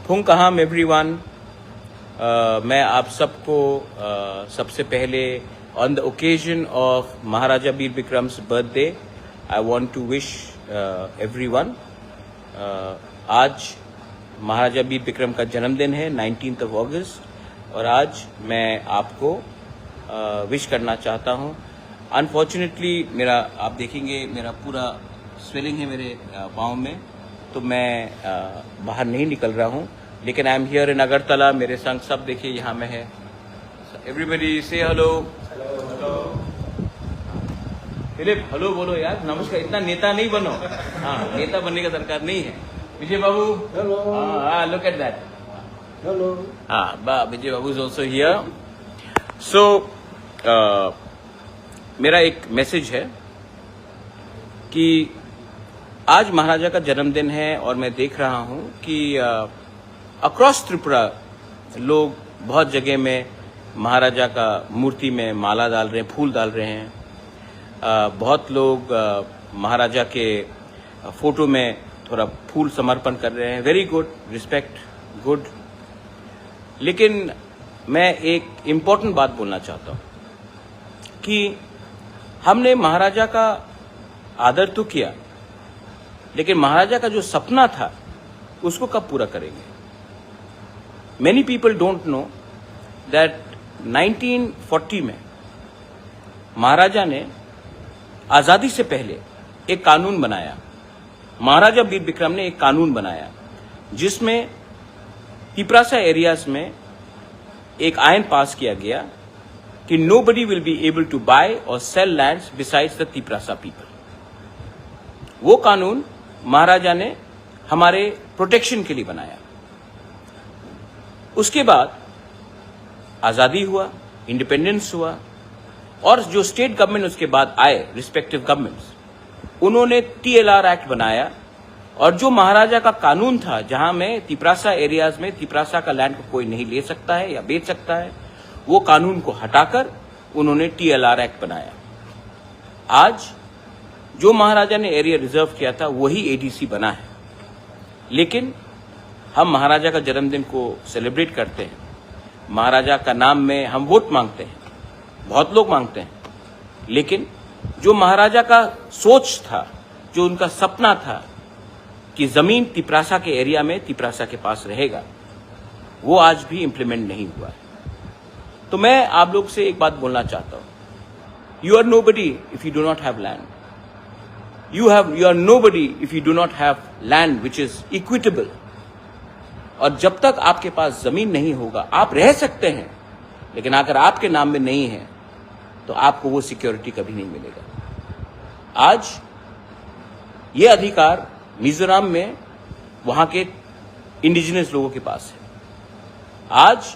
फुंकहाम everyone. मैं आप सबको सबसे पहले on the occasion of Maharaja Veer Vikram's birthday I want to wish everyone. आज महाराजा वीर विक्रम का जन्मदिन है 19 अगस्त और आज मैं आपको विश करना चाहता हूं। अनफॉर्चुनेटली मेरा आप देखेंगे मेरा पूरा स्वेलिंग है मेरे पाँव में, तो मैं बाहर नहीं निकल रहा हूं, लेकिन I am here in Agartala. मेरे संग सब देखिए यहाँ में है। एवरीबडी से हेलो। फिलिप हेलो बोलो यार, नमस्कार। इतना नेता नहीं बनो। हाँ, नेता बनने का दरकार नहीं है। Vijay Babu hello. Look at that. Hello. हाँ, Vijay Babu is also here. So मेरा एक मैसेज है कि आज महाराजा का जन्मदिन है और मैं देख रहा हूं कि अक्रॉस त्रिपुरा लोग बहुत जगह में महाराजा का मूर्ति में माला डाल रहे हैं, फूल डाल रहे हैं। बहुत लोग महाराजा के फोटो में थोड़ा फूल समर्पण कर रहे हैं। Very good, respect, good. लेकिन मैं एक इम्पोर्टेंट बात बोलना चाहता हूं कि हमने महाराजा का आदर तो किया, लेकिन महाराजा का जो सपना था उसको कब पूरा करेंगे? Many people don't know that 1940 में महाराजा ने आजादी से पहले एक कानून बनाया। महाराजा वीर विक्रम ने एक कानून बनाया जिसमें तिपरासा एरियाज में एक आयन पास किया गया कि nobody will be able to buy or sell lands besides the Tiprasa people। वो कानून महाराजा ने हमारे प्रोटेक्शन के लिए बनाया। उसके बाद आजादी हुआ, इंडिपेंडेंस हुआ, और जो स्टेट गवर्नमेंट उसके बाद आए, रिस्पेक्टिव गवर्नमेंट्स, उन्होंने TLR एक्ट बनाया। और जो महाराजा का कानून था जहां में तिपरासा एरियाज में तिपरासा का लैंड को कोई नहीं ले सकता है या बेच सकता है, वो कानून को हटाकर उन्होंने TLR एक्ट बनाया। आज जो महाराजा ने एरिया रिजर्व किया था वही ADC बना है। लेकिन हम महाराजा का जन्मदिन को सेलिब्रेट करते हैं, महाराजा का नाम में हम वोट मांगते हैं, बहुत लोग मांगते हैं, लेकिन जो महाराजा का सोच था, जो उनका सपना था कि जमीन तिपरासा के एरिया में तिपरासा के पास रहेगा, वो आज भी इम्प्लीमेंट नहीं हुआ है। तो मैं आप लोग से एक बात बोलना चाहता हूं, you are nobody if you do not have land. You are nobody if you do not have land which is equitable. और जब तक आपके पास जमीन नहीं होगा, आप रह सकते हैं, लेकिन अगर आपके नाम में नहीं है तो आपको वो सिक्योरिटी कभी नहीं मिलेगा। आज ये अधिकार मिजोरम में वहां के इंडिजिनस लोगों के पास है। आज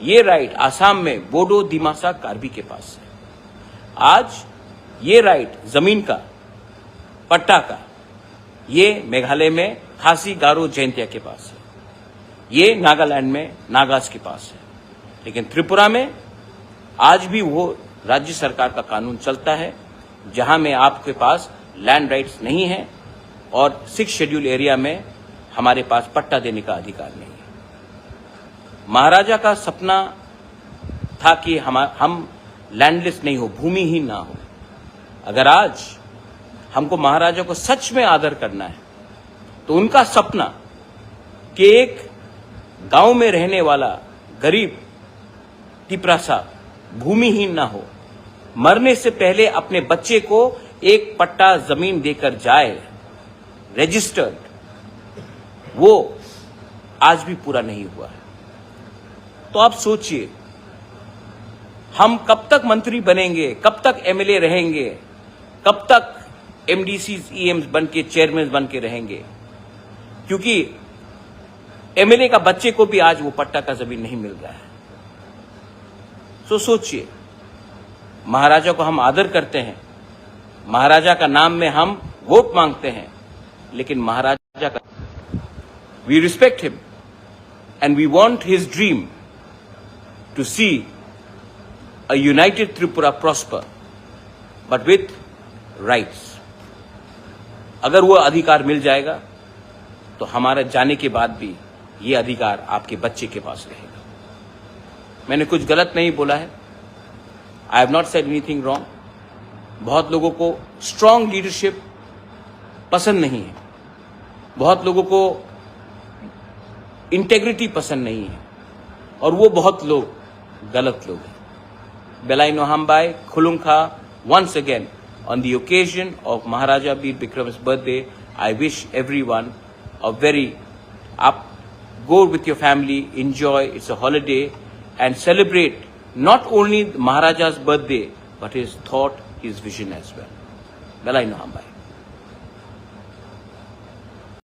ये राइट आसाम में बोडो दिमासा कार्बी के पास है। आज ये राइट जमीन का, पट्टा का, ये मेघालय में खासी गारो जैंतिया के पास है, ये नागालैंड में नागास के पास है। लेकिन त्रिपुरा में आज भी वो राज्य सरकार का कानून चलता है जहां में आपके पास लैंड राइट्स नहीं है और 6 शेड्यूल एरिया में हमारे पास पट्टा देने का अधिकार नहीं है। महाराजा का सपना था कि हम लैंडलेस नहीं हो, भूमिहीन ना हो। अगर आज हमको महाराजा को सच में आदर करना है तो उनका सपना कि एक गांव में रहने वाला गरीब तिपरासा भूमिहीन ना हो, मरने से पहले अपने बच्चे को एक पट्टा जमीन देकर जाए रजिस्टर्ड, वो आज भी पूरा नहीं हुआ है। तो आप सोचिए, हम कब तक मंत्री बनेंगे, कब तक MLA रहेंगे, कब तक MDCs EMs बन के चेयरमैन बन के रहेंगे, क्योंकि MLA का बच्चे को भी आज वो पट्टा का जमीन नहीं मिल रहा है। तो सोचिए, महाराजा को हम आदर करते हैं, महाराजा का नाम में हम वोट मांगते हैं, लेकिन महाराजा का we respect him and we want his dream to see a united Tripura prosper, but with rights। अगर वो अधिकार मिल जाएगा तो हमारे जाने के बाद भी ये अधिकार आपके बच्चे के पास रहेगा। मैंने कुछ गलत नहीं बोला है, I have not said anything wrong. बहुत लोगों को स्ट्रांग लीडरशिप पसंद नहीं है, बहुत लोगों को इंटेग्रिटी पसंद नहीं है, और वो बहुत लोग गलत लोग हैं। Belai Nohambai, Khulungkha, once again, on the occasion of Maharaja Bir Bikram's birthday, I wish everyone a go with your family, enjoy, it's a holiday, and celebrate not only Maharaja's birthday, but his thought, his vision as well. Belai Nohambai.